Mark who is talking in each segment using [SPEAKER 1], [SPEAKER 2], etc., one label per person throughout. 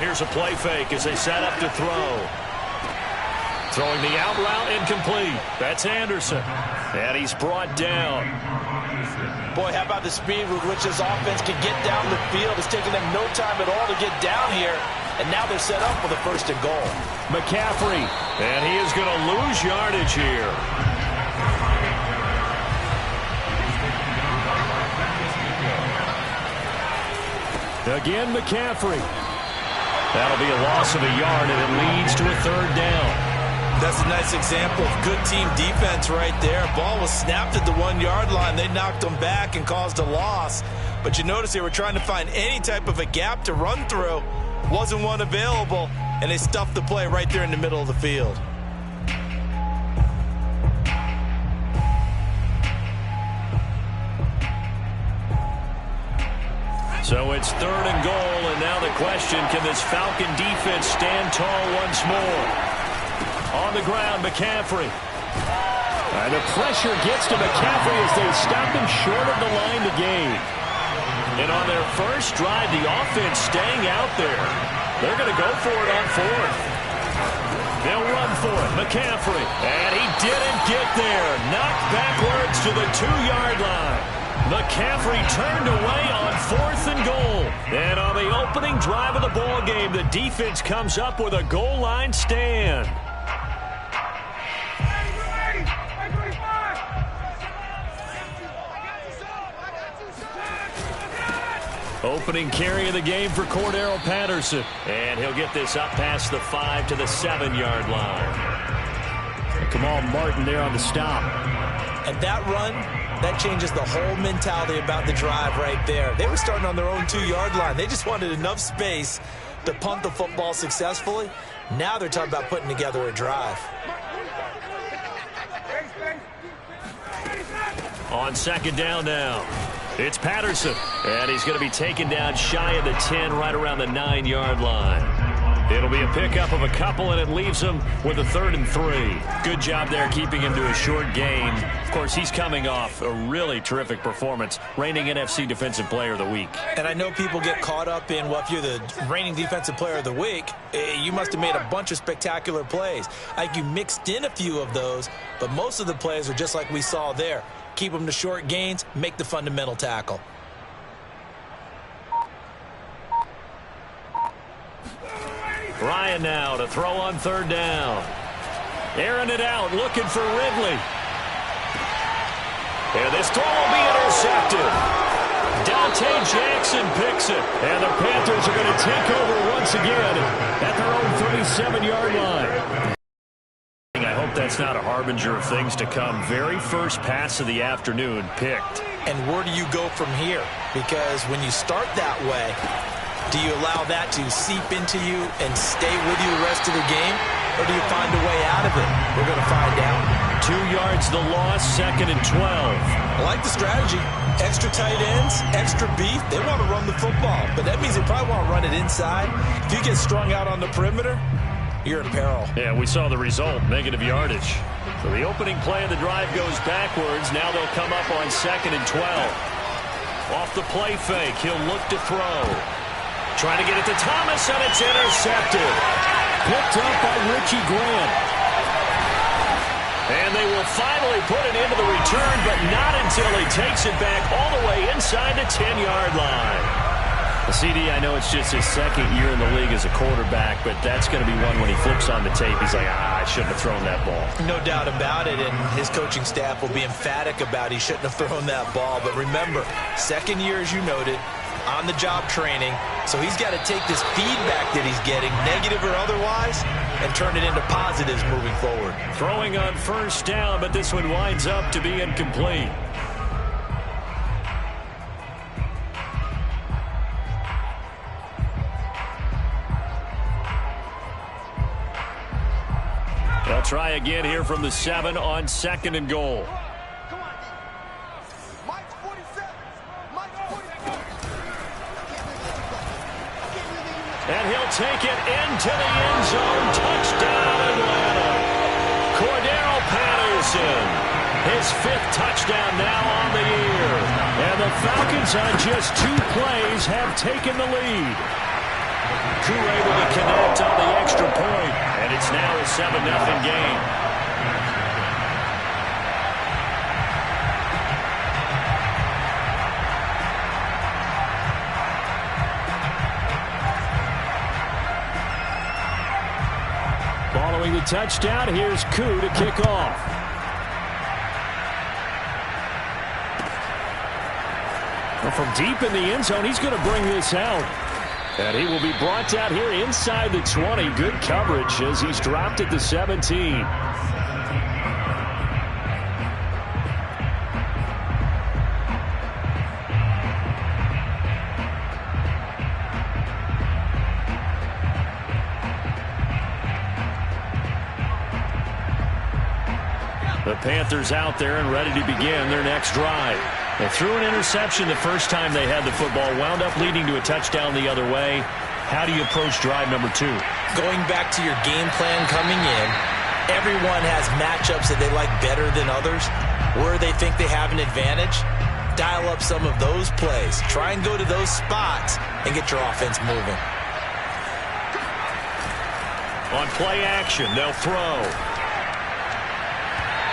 [SPEAKER 1] Here's a play fake as they set up to throw. Throwing the out route incomplete. That's Anderson. And he's brought down.
[SPEAKER 2] Boy, how about the speed with which this offense can get down the field? It's taking them no time at all to get down here. And now they're set up for the 1st and goal.
[SPEAKER 1] McCaffrey. And he is going to lose yardage here. Again, McCaffrey. That'll be a loss of a yard, and it leads to a 3rd down.
[SPEAKER 2] That's a nice example of good team defense right there. Ball was snapped at the 1-yard line. They knocked them back and caused a loss. But you notice they were trying to find any type of a gap to run through. Wasn't one available, and they stuffed the play right there in the middle of the field.
[SPEAKER 1] So it's 3rd and goal, and now the question, can this Falcon defense stand tall once more? On the ground, McCaffrey. And the pressure gets to McCaffrey as they stop him short of the line to gain. And on their first drive, the offense staying out there. They're going to go for it on 4th. They'll run for it. McCaffrey. And he didn't get there. Knocked backwards to the 2-yard line. McCaffrey turned away on 4th and goal. And on the opening drive of the ball game, the defense comes up with a goal line stand. Opening carry of the game for Cordero Patterson. And he'll get this up past the 5 to the 7-yard line. Kamal Martin there on the stop.
[SPEAKER 2] And that run, that changes the whole mentality about the drive right there. They were starting on their own 2-yard line. They just wanted enough space to punt the football successfully. Now they're talking about putting together a drive.
[SPEAKER 1] On 2nd down now, it's Patterson. And he's going to be taken down shy of the 10, right around the 9-yard line. It'll be a pickup of a couple, and it leaves him with a 3rd and 3. Good job there keeping him to a short gain. Of course, he's coming off a really terrific performance, reigning NFC Defensive Player of the Week.
[SPEAKER 2] And I know people get caught up in, well, if you're the reigning Defensive Player of the Week, you must have made a bunch of spectacular plays. I think you mixed in a few of those, but most of the plays are just like we saw there. Keep them to short gains, make the fundamental tackle.
[SPEAKER 1] Ryan now to throw on 3rd down. Airing it out, looking for Ridley. And this throw will be intercepted. Dante Jackson picks it. And the Panthers are going to take over once again at their own 37-yard line. I hope that's not a harbinger of things to come. Very first pass of the afternoon picked.
[SPEAKER 2] And where do you go from here? Because when you start that way, do you allow that to seep into you and stay with you the rest of the game? Or do you find a way out of it? We're going to find out.
[SPEAKER 1] 2 yards the loss, 2nd and 12.
[SPEAKER 2] I like the strategy. Extra tight ends, extra beef. They want to run the football, but that means they probably want to run it inside. If you get strung out on the perimeter, you're in peril.
[SPEAKER 1] Yeah, we saw the result, negative yardage. So the opening play of the drive goes backwards. Now they'll come up on 2nd and 12. Off the play fake, he'll look to throw. Trying to get it to Thomas, and it's intercepted. Picked up by Richie Grant. And they will finally put it into the return, but not until he takes it back all the way inside the 10-yard line. CD, I know it's just his 2nd year in the league as a quarterback, but that's going to be one when he flips on the tape. He's like, I shouldn't have thrown that ball.
[SPEAKER 2] No doubt about it, and his coaching staff will be emphatic about he shouldn't have thrown that ball. But remember, 2nd year, as you noted, on-the-job training, so he's got to take this feedback that he's getting, negative or otherwise, and turn it into positives moving forward.
[SPEAKER 1] Throwing on 1st down, but this one winds up to be incomplete. They'll try again here from the 7 on 2nd and goal. And he'll take it into the end zone. Touchdown, Atlanta. Cordero Patterson. His 5th touchdown now on the year. And the Falcons on just 2 plays have taken the lead. Koo able to connect on the extra point, and it's now a 7-0 game. Following the touchdown, here's Koo to kick off. Well, from deep in the end zone, he's going to bring this out. And he will be brought down here inside the 20. Good coverage as he's dropped at the 17. The Panthers out there and ready to begin their next drive. They threw an interception the first time they had the football, wound up leading to a touchdown the other way. How do you approach drive number 2?
[SPEAKER 2] Going back to your game plan coming in, everyone has matchups that they like better than others. Where they think they have an advantage, dial up some of those plays. Try and go to those spots and get your offense moving.
[SPEAKER 1] On play action, they'll throw.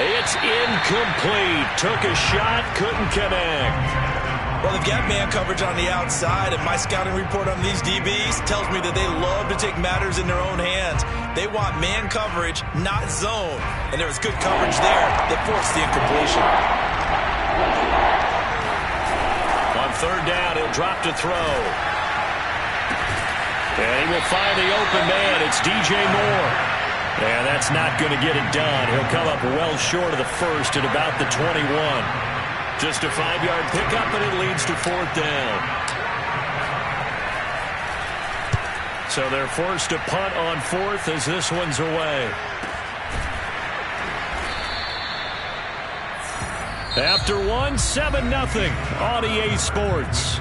[SPEAKER 1] It's incomplete. Took a shot, couldn't connect.
[SPEAKER 2] Well, they've got man coverage on the outside, and my scouting report on these DBs tells me that they love to take matters in their own hands. They want man coverage, not zone. And there was good coverage there that forced the incompletion.
[SPEAKER 1] On third down, he'll drop to throw. And he will find the open man. It's DJ Moore. And that's not going to get it done. He'll come up well short of the first at about the 21. Just a 5-yard pickup, and it leads to fourth down. So they're forced to punt on fourth as this one's away. After one, 7-0 on EA Sports.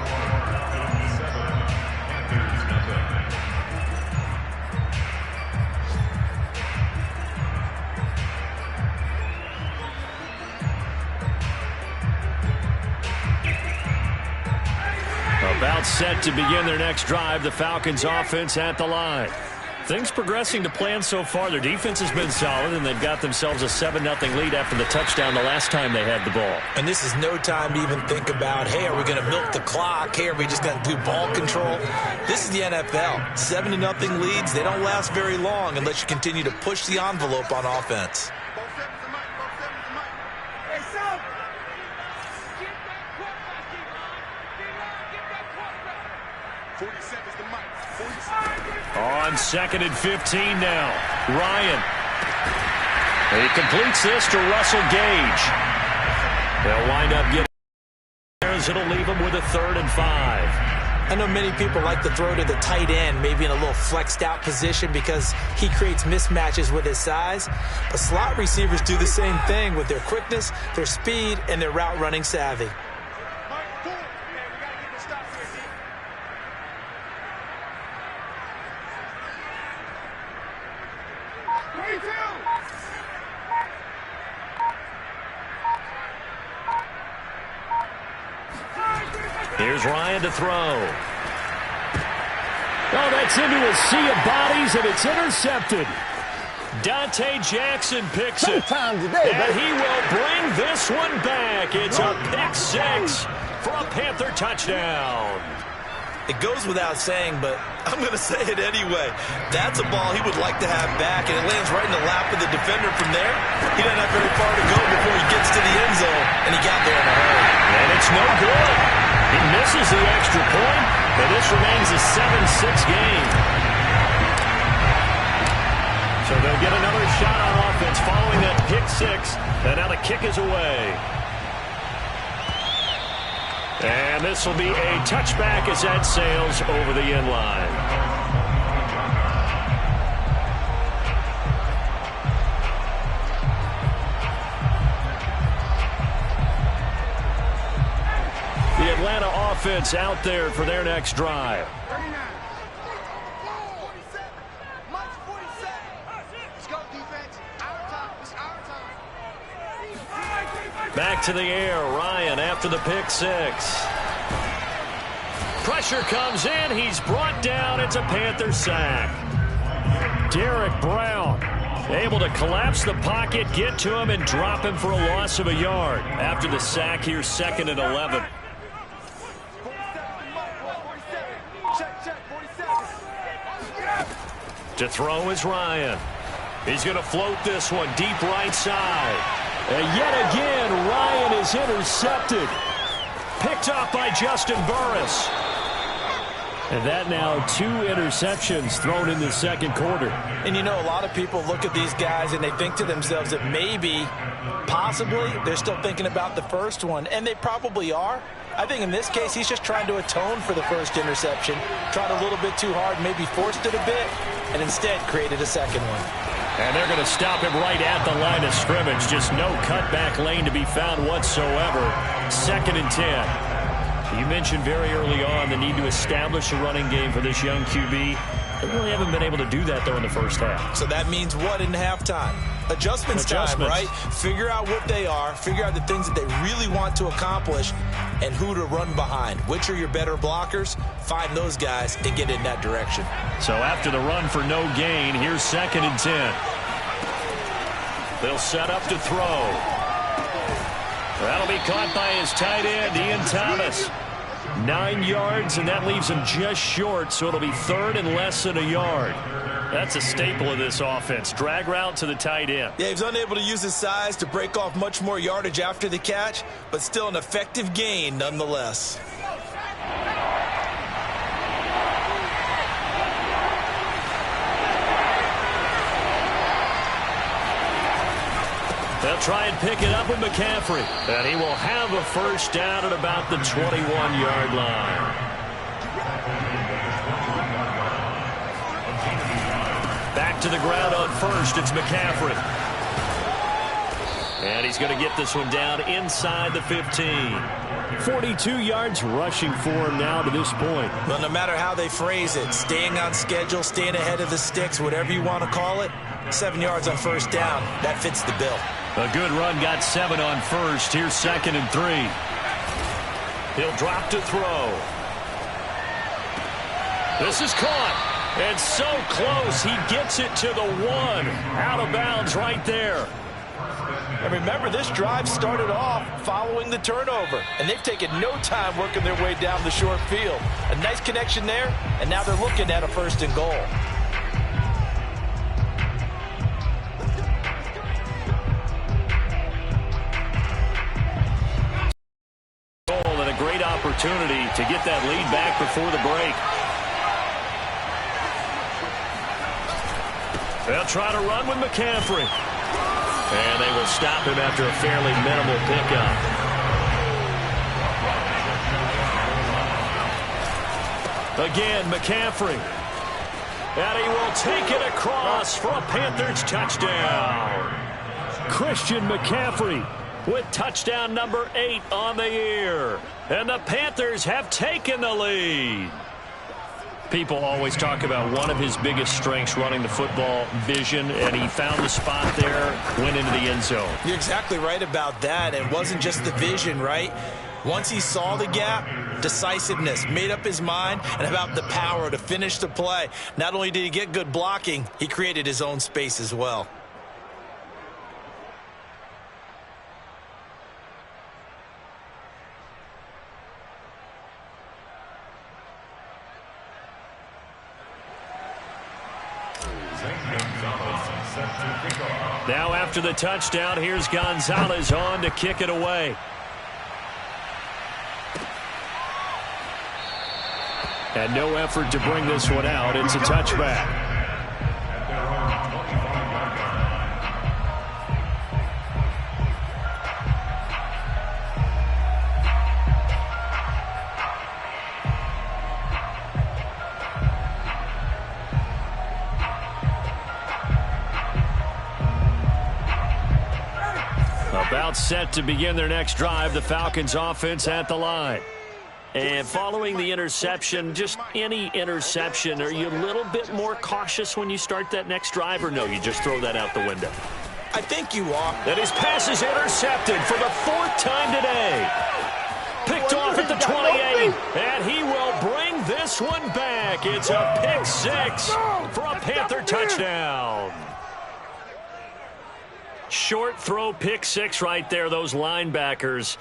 [SPEAKER 1] About set to begin their next drive. The Falcons offense at the line. Things progressing to plan so far. Their defense has been solid, and they've got themselves a 7-0 lead after the touchdown the last time they had the ball.
[SPEAKER 2] And this is no time to even think about, hey, are we going to milk the clock? Hey, are we just going to do ball control? This is the NFL. 7-0 leads, they don't last very long unless you continue to push the envelope on offense.
[SPEAKER 1] On 2nd and 15 now. Ryan. He completes this to Russell Gage. They'll wind up getting as it'll leave him with a 3rd and 5.
[SPEAKER 2] I know many people like to throw to the tight end, maybe in a little flexed out position because he creates mismatches with his size. But slot receivers do the same thing with their quickness, their speed, and their route running savvy.
[SPEAKER 1] Here's Ryan to throw. Oh, that's into a sea of bodies, and it's intercepted. Dante Jackson picks it. And he will bring this one back. It's a pick 6 for a Panther touchdown.
[SPEAKER 2] It goes without saying, but I'm going to say it anyway. That's a ball he would like to have back, and it lands right in the lap of the defender from there. He doesn't have very far to go before he gets to the end zone, and he got there in a hurry.
[SPEAKER 1] And it's no good. He misses the extra point, but this remains a 7-6 game. So they'll get another shot on offense following that pick 6, and now the kick is away. And this will be a touchback as that sails over the end line. The Atlanta offense out there for their next drive. Back to the air, Ryan after the pick 6. Pressure comes in. He's brought down. It's a Panther sack. Derek Brown able to collapse the pocket, get to him, and drop him for a loss of a yard. After the sack here, 2nd and 11. To throw is Ryan. He's going to float this one deep right side. And yet again, Ryan is intercepted. Picked off by Justin Burris. And that now 2 interceptions thrown in the second quarter.
[SPEAKER 2] And you know, a lot of people look at these guys and they think to themselves that maybe, possibly, they're still thinking about the first one. And they probably are. I think in this case, he's just trying to atone for the first interception. Tried a little bit too hard, maybe forced it a bit, and instead created a second one.
[SPEAKER 1] And they're going to stop him right at the line of scrimmage. Just no cutback lane to be found whatsoever. 2nd and 10. You mentioned very early on the need to establish a running game for this young QB. They really haven't been able to do that, though, in the first half.
[SPEAKER 2] So that means what in halftime? Adjustments time, right? Figure out what they are, figure out the things that they really want to accomplish, and who to run behind. Which are your better blockers? Find those guys and get in that direction.
[SPEAKER 1] So after the run for no gain, here's 2nd and 10. They'll set up to throw. That'll be caught by his tight end, Ian Thomas. 9 yards, and that leaves him just short, so it'll be 3rd and less than a yard. That's a staple of this offense. Drag route to the tight end.
[SPEAKER 2] Yeah, he's unable to use his size to break off much more yardage after the catch, but still an effective gain nonetheless.
[SPEAKER 1] They'll try and pick it up with McCaffrey. And he will have a first down at about the 21-yard line. Back to the ground on first. It's McCaffrey. And he's going to get this one down inside the 15. 42 yards rushing for him now to this point.
[SPEAKER 2] Well, no matter how they phrase it, staying on schedule, staying ahead of the sticks, whatever you want to call it, 7 yards on first down, that fits the bill.
[SPEAKER 1] A good run, got 7 on first. Here's 2nd and 3. He'll drop to throw. This is caught. And so close, he gets it to the 1. Out of bounds right there.
[SPEAKER 2] And remember, this drive started off following the turnover. And they've taken no time working their way down the short field. A nice connection there, and now they're looking at a 1st and goal.
[SPEAKER 1] And a great opportunity to get that lead back before the break. They'll try to run with McCaffrey. And they will stop him after a fairly minimal pickup. Again, McCaffrey. And he will take it across for a Panthers touchdown. Christian McCaffrey with touchdown number 8 on the year. And the Panthers have taken the lead. People always talk about one of his biggest strengths running the football, vision, and he found the spot there, went into the end zone.
[SPEAKER 2] You're exactly right about that. It wasn't just the vision, right? Once he saw the gap, decisiveness, made up his mind, and about the power to finish the play. Not only did he get good blocking, he created his own space as well.
[SPEAKER 1] Now after the touchdown, here's Gonzalez on to kick it away. And no effort to bring this one out. It's a touchback. About set to begin their next drive, the Falcons offense at the line. And following the interception, just any interception, are you a little bit more cautious when you start that next drive, or no, you just throw that out the window?
[SPEAKER 2] I think you are.
[SPEAKER 1] And his pass is intercepted for the 4th time today. Picked off at the 28, and he will break this one back. It's a pick six for a Panther touchdown. Short throw pick six right there. Those linebackers,